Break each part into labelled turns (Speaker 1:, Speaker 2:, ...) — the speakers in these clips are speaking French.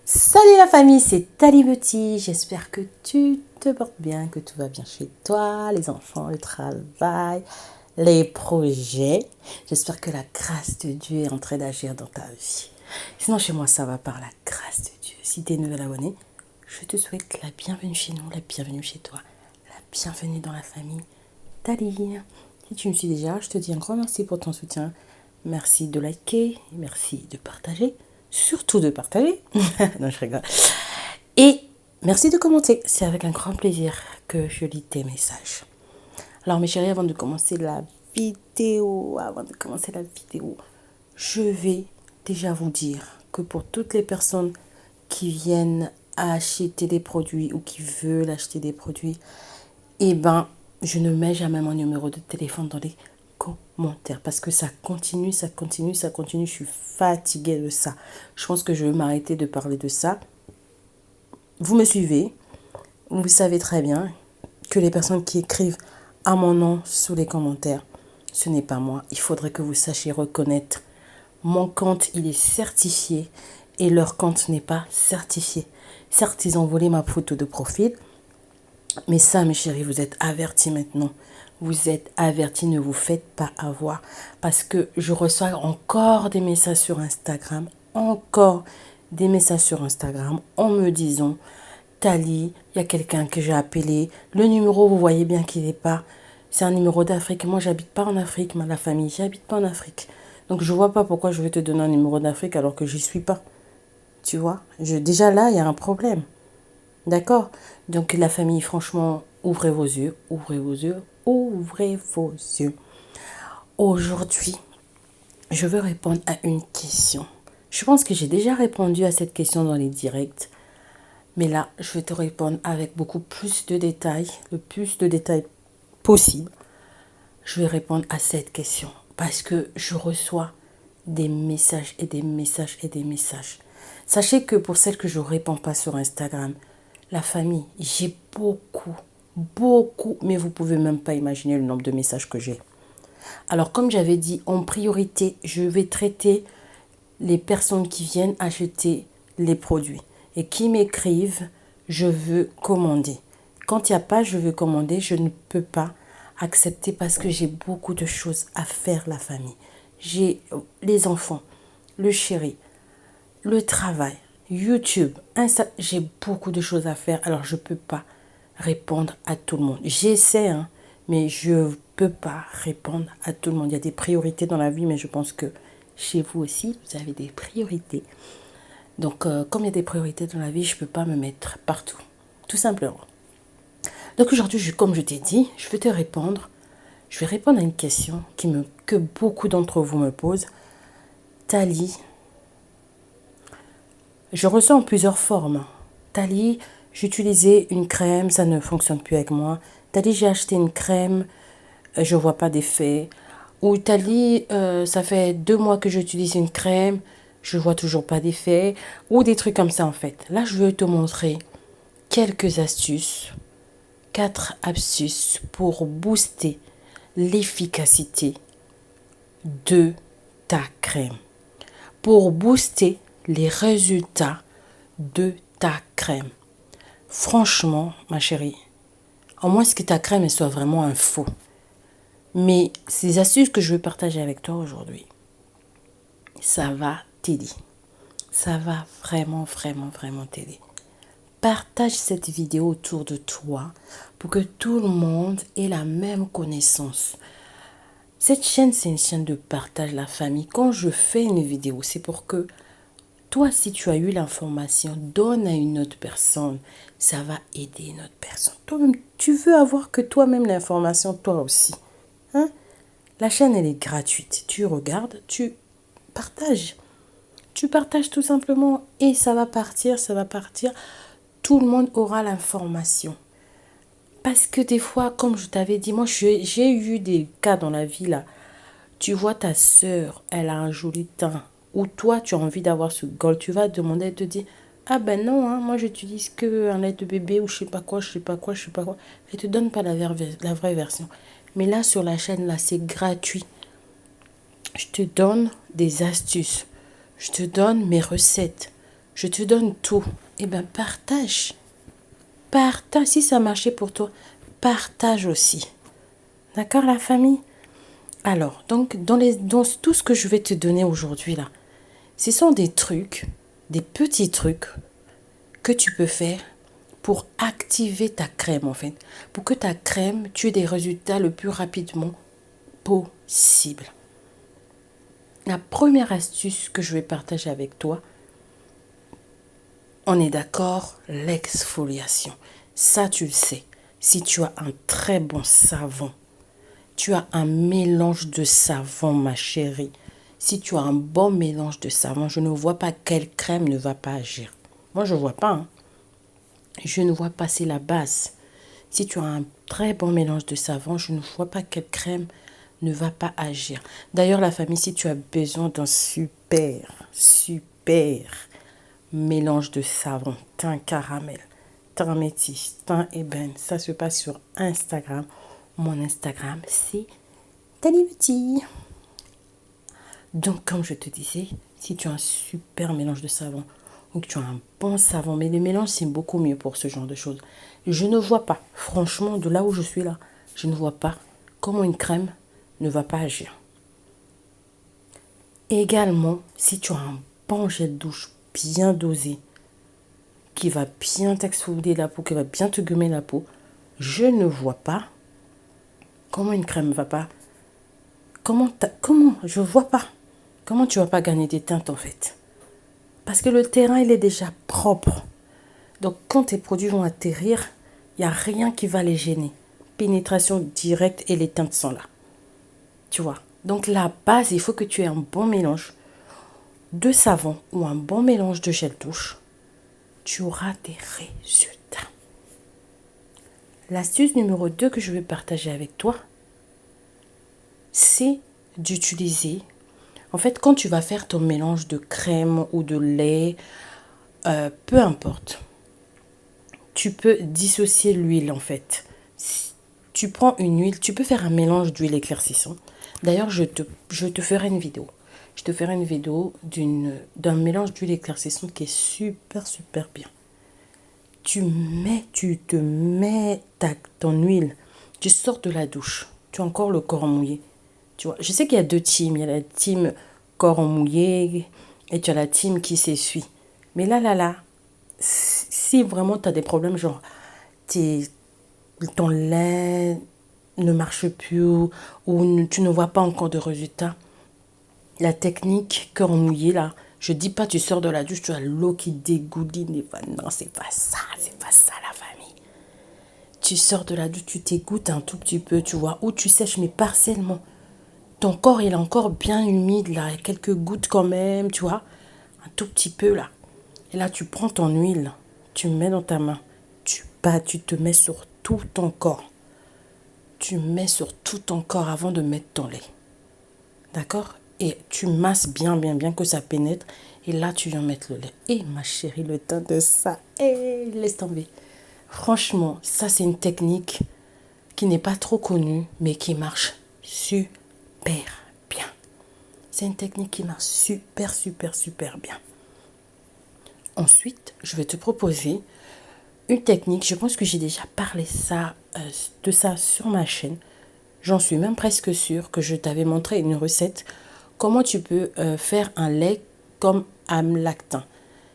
Speaker 1: Salut la famille, c'est Tali Betty. J'espère que tu te portes bien, que tout va bien chez toi, les enfants, le travail, les projets. J'espère que la grâce de Dieu est en train d'agir dans ta vie. Sinon, chez moi, ça va par la grâce de Dieu. Si tu es nouvel abonné, je te souhaite la bienvenue chez nous, la bienvenue chez toi, la bienvenue dans la famille Tali. Si tu me suis déjà, je te dis un grand merci pour ton soutien. Merci de liker, merci de partager. Surtout de partager. Non, je rigole. Et merci de commenter. C'est avec un grand plaisir que je lis tes messages. Alors mes chéris, avant de commencer la vidéo, je vais déjà vous dire que pour toutes les personnes qui viennent acheter des produits ou qui veulent acheter des produits, je ne mets jamais mon numéro de téléphone dans les commentaires parce que ça continue. Je suis fatiguée de ça. Je pense que je vais m'arrêter de parler de ça. Vous me suivez. Vous savez très bien que les personnes qui écrivent à mon nom sous les commentaires, ce n'est pas moi. Il faudrait que vous sachiez reconnaître. Mon compte, il est certifié et leur compte n'est pas certifié. Certes, ils ont volé ma photo de profil. Mais ça, mes chéris, vous êtes avertis maintenant. Vous êtes avertis, ne vous faites pas avoir. Parce que je reçois encore des messages sur Instagram. En me disant, Tali, il y a quelqu'un que j'ai appelé. Le numéro, vous voyez bien qu'il n'est pas. C'est un numéro d'Afrique. Moi, j'habite pas en Afrique, la famille. J'habite pas en Afrique. Donc, je vois pas pourquoi je vais te donner un numéro d'Afrique alors que j'y suis pas. Tu vois, déjà là, il y a un problème. D'accord? Donc la famille, franchement, ouvrez vos yeux. Aujourd'hui, je veux répondre à une question. Je pense que j'ai déjà répondu à cette question dans les directs. Mais là, je vais te répondre avec beaucoup plus de détails, le plus de détails possible. Je vais répondre à cette question parce que je reçois des messages et des messages et des messages. Sachez que pour celles que je ne réponds pas sur Instagram, la famille, j'ai beaucoup, mais vous pouvez même pas imaginer le nombre de messages que j'ai. Alors comme j'avais dit, en priorité, je vais traiter les personnes qui viennent acheter les produits et qui m'écrivent, je veux commander. Quand il n'y a pas, je veux commander, je ne peux pas accepter parce que j'ai beaucoup de choses à faire, la famille. J'ai les enfants, le chéri, le travail, YouTube, Insta, j'ai beaucoup de choses à faire. Alors, je ne peux pas répondre à tout le monde. J'essaie, mais je ne peux pas répondre à tout le monde. Il y a des priorités dans la vie, mais je pense que chez vous aussi, vous avez des priorités. Donc, comme il y a des priorités dans la vie, je ne peux pas me mettre partout. Tout simplement. Donc, aujourd'hui, comme je t'ai dit, je vais te répondre. Je vais répondre à une question que beaucoup d'entre vous me posent. Tali, je reçois en plusieurs formes. Tali, j'utilisais une crème, ça ne fonctionne plus avec moi. Tali, j'ai acheté une crème, je ne vois pas d'effet. Ou Tali, ça fait 2 mois que j'utilise une crème, je ne vois toujours pas d'effet. Ou des trucs comme ça en fait. Là, je vais te montrer quelques astuces. 4 astuces pour booster l'efficacité de ta crème. Pour booster les résultats de ta crème. Franchement, ma chérie, à moins que ta crème soit vraiment un faux. Mais ces astuces que je vais partager avec toi aujourd'hui, ça va t'aider. Ça va vraiment t'aider. Partage cette vidéo autour de toi pour que tout le monde ait la même connaissance. Cette chaîne, c'est une chaîne de partage, la famille. Quand je fais une vidéo, c'est pour que toi, si tu as eu l'information, donne à une autre personne. Ça va aider une autre personne. Toi-même, tu veux avoir que toi-même l'information, toi aussi. La chaîne, elle est gratuite. Tu regardes, tu partages. Tu partages tout simplement et ça va partir. Tout le monde aura l'information. Parce que des fois, comme je t'avais dit, moi, j'ai eu des cas dans la vie, là. Tu vois ta soeur, elle a un joli teint. Ou toi, tu as envie d'avoir ce gold. Tu vas demander, elle te dit, ah ben non, moi, j'utilise que un lait de bébé ou je sais pas quoi. Elle te donne pas la vraie version. Mais là, sur la chaîne, là, c'est gratuit. Je te donne des astuces. Je te donne mes recettes. je te donne tout. Eh bien, partage. Partage, si ça marchait pour toi, partage aussi. D'accord, la famille? Alors, donc, dans tout ce que je vais te donner aujourd'hui, là, ce sont des trucs, des petits trucs que tu peux faire pour activer ta crème, en fait. Pour que ta crème, tu aies des résultats le plus rapidement possible. La première astuce que je vais partager avec toi, on est d'accord, l'exfoliation. Ça, tu le sais. Si tu as un très bon savon, tu as un mélange de savon, ma chérie. Si tu as un bon mélange de savon, je ne vois pas quelle crème ne va pas agir. Moi, je ne vois pas. Hein. Je ne vois pas, c'est la base. Si tu as un très bon mélange de savon, je ne vois pas quelle crème ne va pas agir. D'ailleurs, la famille, si tu as besoin d'un super mélange de savon, teint caramel, teint métis, teint ébène, ça se passe sur Instagram. Mon Instagram, c'est Talibeauty. Donc, comme je te disais, si tu as un super mélange de savon ou que tu as un bon savon, mais les mélanges, c'est beaucoup mieux pour ce genre de choses. Je ne vois pas, franchement, de là où je suis là, je ne vois pas comment une crème ne va pas agir. Également, si tu as un bon gel douche bien dosé, qui va bien t'exfolier la peau, qui va bien te gommer la peau, je ne vois pas comment une crème ne va pas. Je vois pas. Comment tu vas pas gagner des teintes en fait? Parce que le terrain, il est déjà propre. Donc, quand tes produits vont atterrir, il n'y a rien qui va les gêner. Pénétration directe et les teintes sont là. Tu vois? Donc, la base, il faut que tu aies un bon mélange de savon ou un bon mélange de gel douche. Tu auras des résultats. L'astuce numéro 2 que je vais partager avec toi, c'est d'utiliser. En fait, quand tu vas faire ton mélange de crème ou de lait, peu importe, tu peux dissocier l'huile en fait. Tu prends une huile, tu peux faire un mélange d'huile éclaircissante. D'ailleurs, je te ferai une vidéo. Je te ferai une vidéo d'un mélange d'huile éclaircissante qui est super bien. Tu te mets ton huile, tu sors de la douche, tu as encore le corps mouillé. Tu vois, je sais qu'il y a deux teams. Il y a la team corps mouillé et tu as la team qui s'essuie. Mais là, si vraiment tu as des problèmes, genre ton lait ne marche plus ou tu ne vois pas encore de résultats, la technique corps mouillé, là, je dis pas tu sors de la douche, tu as l'eau qui dégouline. Non, c'est pas ça la famille. Tu sors de la douche, tu t'égouttes un tout petit peu, tu vois, ou tu sèches, mais partiellement. Ton corps, il est encore bien humide, là. Il y a quelques gouttes quand même, tu vois. Un tout petit peu, là. Et là, tu prends ton huile, tu mets dans ta main. Tu te mets sur tout ton corps. Tu mets sur tout ton corps avant de mettre ton lait. D'accord? Et tu masses bien que ça pénètre. Et là, tu viens mettre le lait. Et ma chérie, le temps de ça. Et laisse tomber. Franchement, ça, c'est une technique qui n'est pas trop connue, mais qui marche super bien. C'est une technique qui marche super bien. Ensuite, je vais te proposer une technique. Je pense que j'ai déjà parlé de ça sur ma chaîne. J'en suis même presque sûre que je t'avais montré une recette. Comment tu peux faire un lait comme Amlactin.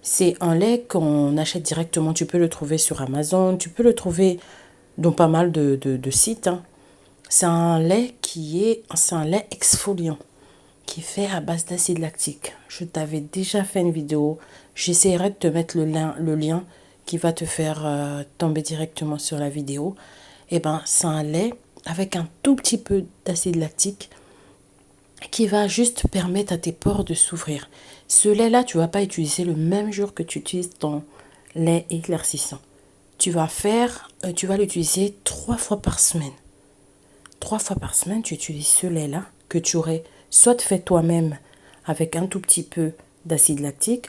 Speaker 1: C'est un lait qu'on achète directement. Tu peux le trouver sur Amazon. Tu peux le trouver dans pas mal de sites. Hein. C'est un lait exfoliant qui est fait à base d'acide lactique. Je t'avais déjà fait une vidéo. J'essaierai de te mettre le lien qui va te faire tomber directement sur la vidéo. Et ben, c'est un lait avec un tout petit peu d'acide lactique qui va juste permettre à tes pores de s'ouvrir. Ce lait-là, tu ne vas pas utiliser le même jour que tu utilises ton lait éclaircissant. Tu vas l'utiliser 3 fois par semaine. 3 fois par semaine, tu utilises ce lait-là que tu aurais soit fait toi-même avec un tout petit peu d'acide lactique,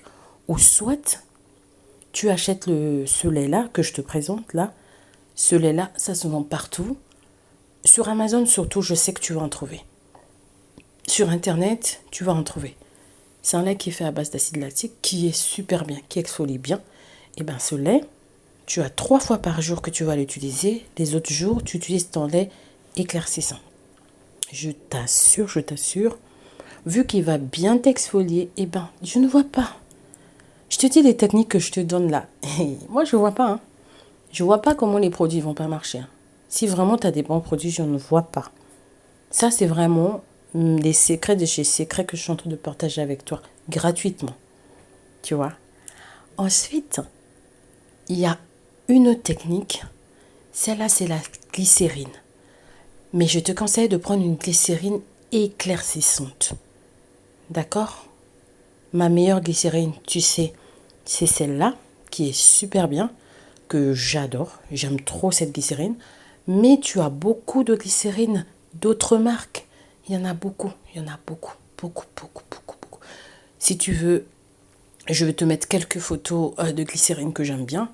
Speaker 1: ou soit tu achètes ce lait-là que je te présente là. Ce lait-là, ça se vend partout. Sur Amazon surtout, je sais que tu vas en trouver. Sur Internet, tu vas en trouver. c'est un lait qui est fait à base d'acide lactique, qui est super bien, qui exfolie bien. Et bien ce lait, tu as 3 fois par jour que tu vas l'utiliser. Les autres jours, tu utilises ton lait éclaircissant. Je t'assure, vu qu'il va bien t'exfolier, eh ben, je ne vois pas. Je te dis les techniques que je te donne là. Moi, je ne vois pas. Hein. Je ne vois pas comment les produits ne vont pas marcher. Hein. Si vraiment tu as des bons produits, je ne vois pas. Ça, c'est vraiment les secrets de chez Secrets que je suis en train de partager avec toi, gratuitement. Tu vois. Ensuite, il y a une autre technique. Celle-là, c'est la glycérine. Mais je te conseille de prendre une glycérine éclaircissante. D'accord? Ma meilleure glycérine, tu sais, c'est celle-là, qui est super bien, que j'adore. J'aime trop cette glycérine. Mais tu as beaucoup de glycérine d'autres marques. Il y en a beaucoup. Beaucoup. Si tu veux, je vais te mettre quelques photos de glycérine que j'aime bien.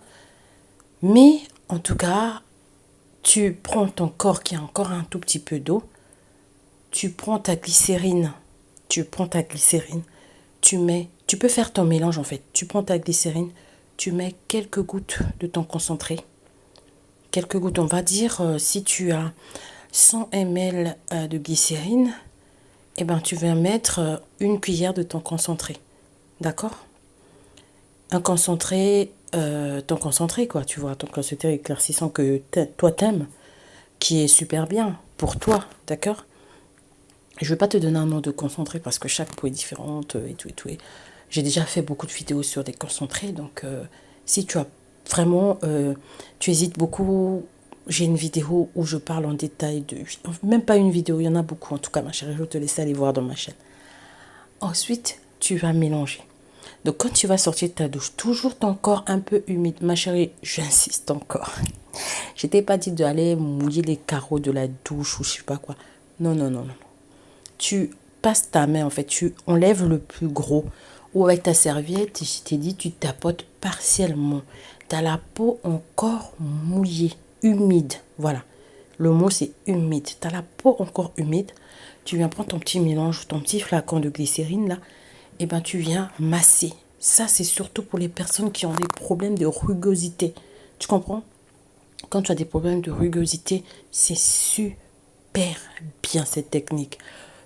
Speaker 1: Mais en tout cas, tu prends ton corps qui a encore un tout petit peu d'eau. Tu prends ta glycérine. Tu peux faire ton mélange en fait. Tu prends ta glycérine, tu mets quelques gouttes de ton concentré. Quelques gouttes, on va dire, si tu as 100 ml de glycérine, eh ben, tu vas mettre une cuillère de ton concentré. D'accord? Un concentré, ton concentré quoi, tu vois, ton concentré éclaircissant que toi t'aimes, qui est super bien pour toi, d'accord? Je ne vais pas te donner un nom de concentré parce que chaque peau est différente et tout. J'ai déjà fait beaucoup de vidéos sur des concentrés, donc si tu as vraiment, tu hésites beaucoup, j'ai une vidéo où je parle en détail de, même pas une vidéo, il y en a beaucoup en tout cas ma chérie, je vais te laisser aller voir dans ma chaîne. Ensuite, tu vas mélanger. Donc quand tu vas sortir de ta douche, toujours ton corps un peu humide, ma chérie, j'insiste encore. Je t'ai pas dit d'aller mouiller les carreaux de la douche ou je sais pas quoi. Non. Tu passes ta main, en fait, tu enlèves le plus gros. Ou avec ta serviette, je t'ai dit, tu tapotes partiellement. Tu as la peau encore mouillée, humide. Voilà. Le mot, c'est humide. Tu as la peau encore humide. Tu viens prendre ton petit mélange, ton petit flacon de glycérine, là. Et ben, tu viens masser. Ça, c'est surtout pour les personnes qui ont des problèmes de rugosité. Tu comprends? Quand tu as des problèmes de rugosité, c'est super bien cette technique.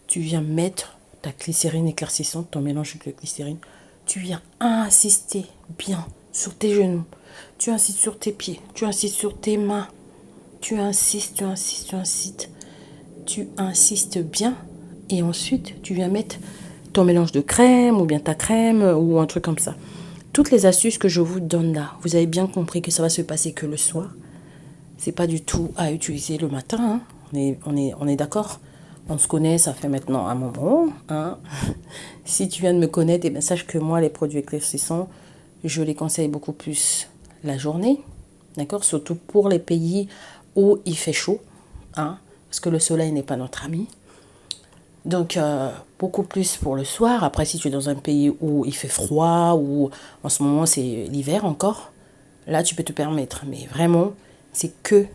Speaker 1: Tu viens mettre ta glycérine éclaircissante, ton mélange de glycérine. Tu viens insister bien sur tes genoux. Tu insistes sur tes pieds. Tu insistes sur tes mains. Tu insistes. Tu insistes bien. Et ensuite, tu viens mettre ton mélange de crème ou bien ta crème ou un truc comme ça. Toutes les astuces que je vous donne là, vous avez bien compris que ça va se passer que le soir. C'est pas du tout à utiliser le matin. Hein. On est d'accord? On se connaît, ça fait maintenant un moment. Hein. Si tu viens de me connaître, eh bien, sache que moi, les produits éclaircissants, je les conseille beaucoup plus la journée. D'accord? Surtout pour les pays où il fait chaud. Hein, parce que le soleil n'est pas notre ami. Donc, beaucoup plus pour le soir. Après, si tu es dans un pays où il fait froid, ou en ce moment, c'est l'hiver encore, là, tu peux te permettre. Mais vraiment, c'est que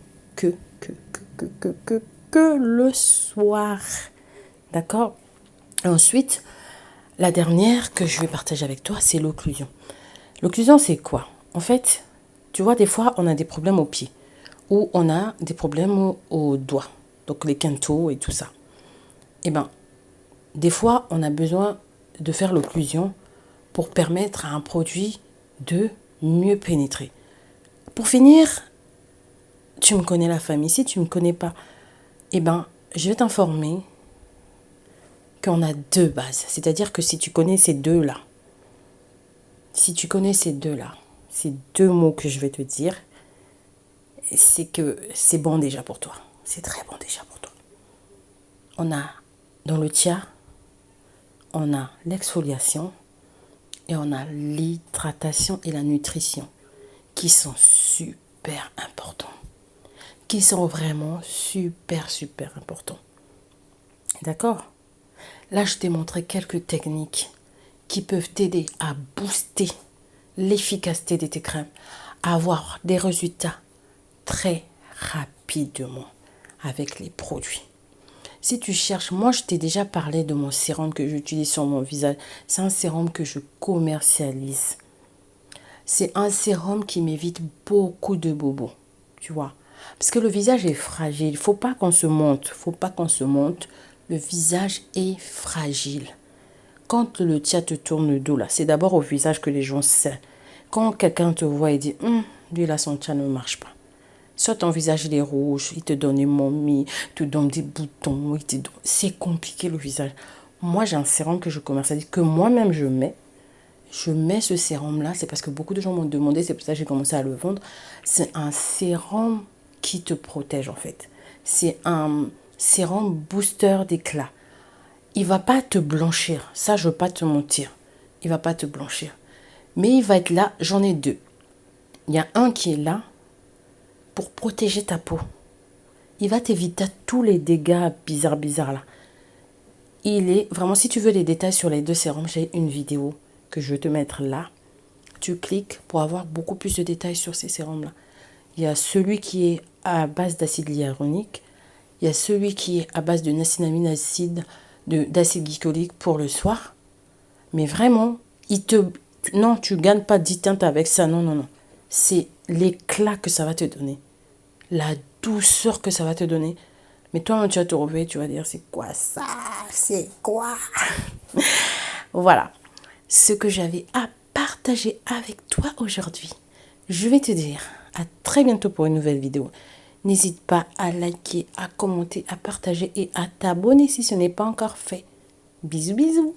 Speaker 1: le soir. D'accord? Ensuite, la dernière que je vais partager avec toi, c'est l'occlusion. L'occlusion, c'est quoi? En fait, tu vois, des fois, on a des problèmes aux pieds ou on a des problèmes aux doigts, donc les quintaux et tout ça. Eh bien, des fois, on a besoin de faire l'occlusion pour permettre à un produit de mieux pénétrer. Pour finir, tu me connais la famille. Si tu ne me connais pas, eh ben, je vais t'informer qu'on a 2 bases. C'est-à-dire que si tu connais ces deux-là, ces 2 mots que je vais te dire, c'est que c'est bon déjà pour toi. C'est très bon déjà pour toi. On a dans le tiers, on a l'exfoliation et on a l'hydratation et la nutrition qui sont super importants. Qui sont vraiment super importants. D'accord? Là, je t'ai montré quelques techniques qui peuvent t'aider à booster l'efficacité de tes crèmes, à avoir des résultats très rapidement avec les produits. Si tu cherches, moi je t'ai déjà parlé de mon sérum que j'utilise sur mon visage. C'est un sérum que je commercialise. C'est un sérum qui m'évite beaucoup de bobos, tu vois. Parce que le visage est fragile. Il faut pas qu'on se monte. Faut pas qu'on se monte. Le visage est fragile. Quand le tien te tourne le dos, là, c'est d'abord au visage que les gens savent. Quand quelqu'un te voit et dit, lui là, son tien ne marche pas. Soit ton visage il est rouge, il te donne une momie, il te donne des boutons, c'est compliqué le visage. Moi, j'ai un sérum que je commercialise, que moi-même je mets. Je mets ce sérum-là, c'est parce que beaucoup de gens m'ont demandé, c'est pour ça que j'ai commencé à le vendre. C'est un sérum qui te protège en fait. C'est un sérum booster d'éclat. Il va pas te blanchir, ça je veux pas te mentir. Il va pas te blanchir. Mais il va être là, j'en ai deux. Il y a un qui est là pour protéger ta peau. Il va t'éviter tous les dégâts bizarres là. Il est vraiment, si tu veux les détails sur les deux sérums, j'ai une vidéo que je vais te mettre là. Tu cliques pour avoir beaucoup plus de détails sur ces sérums là. Il y a celui qui est à base d'acide hyaluronique. Il y a celui qui est à base de niacinamide d'acide glycolique pour le soir. Mais vraiment, non, tu gagnes pas 10 teintes avec ça. Non, non, non. C'est l'éclat que ça va te donner. La douceur que ça va te donner. Mais toi, tu vas te réveiller, tu vas dire, c'est quoi ça? C'est quoi? Voilà. Ce que j'avais à partager avec toi aujourd'hui. Je vais te dire à très bientôt pour une nouvelle vidéo. N'hésite pas à liker, à commenter, à partager et à t'abonner si ce n'est pas encore fait. Bisous, bisous.